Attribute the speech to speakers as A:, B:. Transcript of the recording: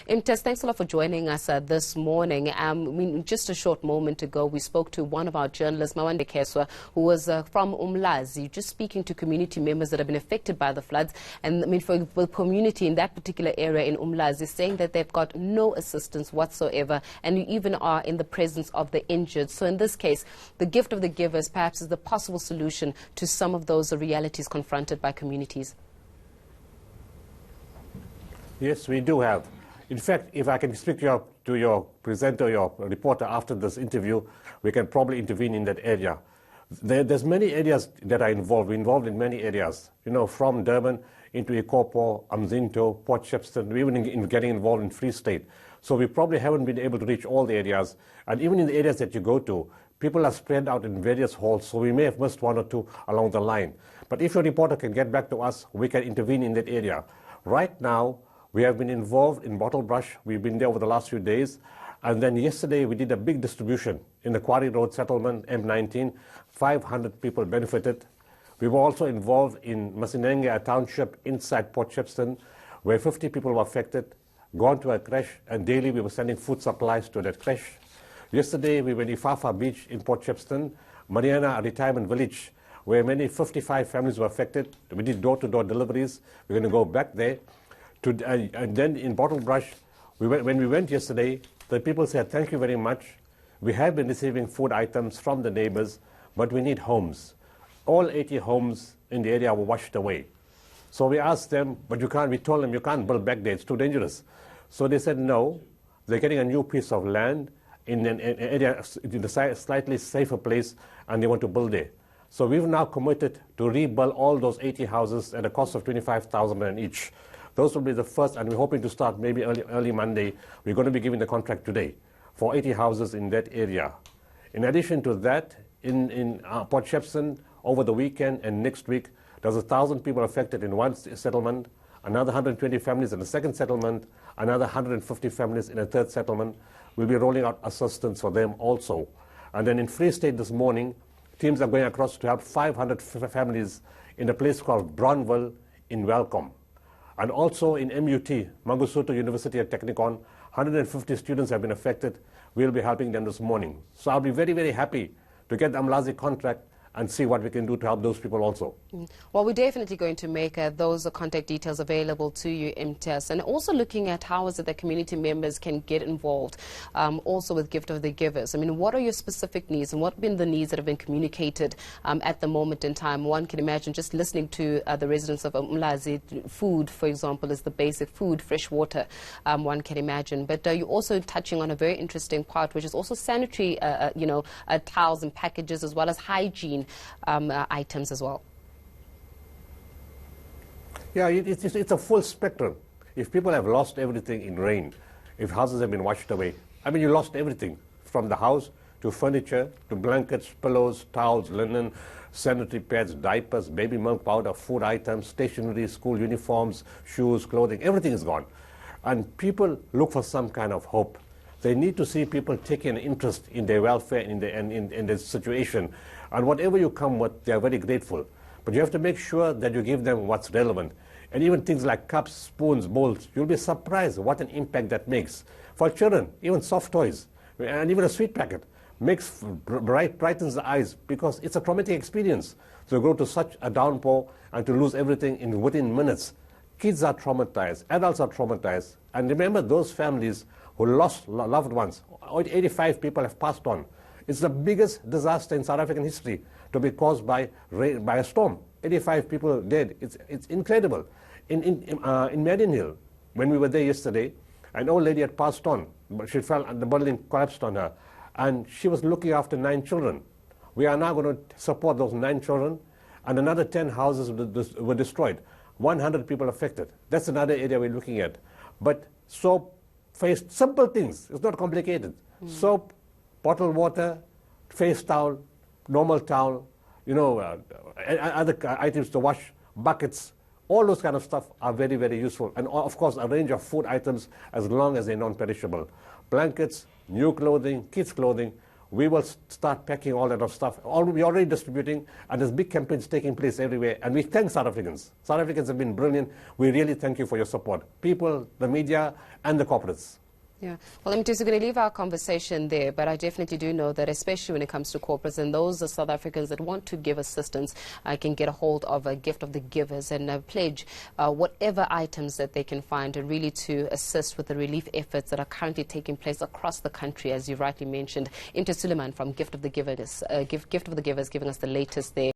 A: Imtiaz, thanks a lot for joining us this morning. Just a short moment ago, we spoke to one of our journalists, Mawande Keswa, who was from Umlazi, just speaking to community members that have been affected by the floods. And for the community in that particular area in Umlazi, saying that they've got no assistance whatsoever, and you even are in the presence of the injured. So in this case, the gift of the givers perhaps is the possible solution to some of those realities confronted by communities.
B: Yes, we do have. In fact, if I can speak to your presenter, your reporter after this interview, we can probably intervene in that area. There's many areas that are involved. We're involved in many areas, from Durban into Ikopo, Amzinto, Port Shepstone, we're even in getting involved in Free State. So we probably haven't been able to reach all the areas. And even in the areas that you go to, people are spread out in various halls, so we may have missed one or two along the line. But if your reporter can get back to us, we can intervene in that area. Right now, we have been involved in Bottle Brush. We've been there over the last few days. And then yesterday, we did a big distribution in the Quarry Road settlement, M19. 500 people benefited. We were also involved in Masinenge, a township inside Port Shepstone, where 50 people were affected, gone to a creche, and daily we were sending food supplies to that creche. Yesterday, we were in Ifafa Beach in Port Shepstone, Mariana, a retirement village, where many 55 families were affected. We did door-to-door deliveries. We're going to go back there. And then in Bottle Brush, when we went yesterday, the people said, thank you very much. We have been receiving food items from the neighbors, but we need homes. All 80 homes in the area were washed away. So we asked them, but we told them you can't build back there, it's too dangerous. So they said no, they're getting a new piece of land in an area, in a slightly safer place, and they want to build there. So we've now committed to rebuild all those 80 houses at a cost of 25,000 rand each. Those will be the first, and we're hoping to start maybe early Monday. We're going to be giving the contract today for 80 houses in that area. In addition to that, in Port Shepstone, over the weekend and next week, there's 1,000 people affected in one settlement, another 120 families in the second settlement, another 150 families in a third settlement. We'll be rolling out assistance for them also. And then in Free State this morning, teams are going across to help 500 families in a place called Brownville in Welcome. And also in MUT, Mangosuthu University at Technikon, 150 students have been affected. We'll be helping them this morning. So I'll be very, very happy to get the Umlazi contract and see what we can do to help those people also.
A: Well, we're definitely going to make those contact details available to you, Imtiaz, and also looking at how is it that community members can get involved, also with Gift of the Givers. I mean, what are your specific needs and what have been the needs that have been communicated at the moment in time? One can imagine just listening to the residents of Umlazi, food, for example, is the basic food, fresh water, one can imagine. But you're also touching on a very interesting part, which is also sanitary, towels and packages, as well as hygiene items as well.
B: Yeah, it's a full spectrum. If people have lost everything in rain, if houses have been washed away, I mean, you lost everything from the house to furniture to blankets, pillows, towels, linen, sanitary pads, diapers, baby milk powder, food items, stationery, school uniforms, shoes, clothing, everything is gone. And people look for some kind of hope. They need to see people taking an interest in their welfare and in their situation. And whatever you come with, they are very grateful. But you have to make sure that you give them what's relevant. And even things like cups, spoons, bowls, you'll be surprised what an impact that makes. For children, even soft toys, and even a sweet packet, brightens the eyes because it's a traumatic experience. So go to such a downpour and to lose everything within minutes. Kids are traumatized, adults are traumatized. And remember those families who lost loved ones. 85 people have passed on. It's the biggest disaster in South African history to be caused by a storm. 85 people dead. It's incredible. In Marion Hill, when we were there yesterday, an old lady had passed on. She fell and the building collapsed on her. And she was looking after 9 children. We are now going to support those 9 children, and another 10 houses were destroyed. 100 people affected. That's another area we're looking at. But soap, face, simple things. It's not complicated. Soap, bottled water, face towel, normal towel, other items to wash, buckets, all those kind of stuff are very, very useful. And of course, a range of food items as long as they're non-perishable. Blankets, new clothing, kids' clothing. we will start packing all that of stuff. We're already distributing, and there's big campaigns taking place everywhere. And we thank South Africans. South Africans have been brilliant. We really thank you for your support. People, the media, and the corporates.
A: Yeah. Well, I'm just going to leave our conversation there, but I definitely do know that especially when it comes to corporates and those are South Africans that want to give assistance, can get a hold of a gift of the givers and pledge whatever items that they can find and really to assist with the relief efforts that are currently taking place across the country, as you rightly mentioned. Into Suleiman from Gift of the Givers, Gift of the Givers giving us the latest there.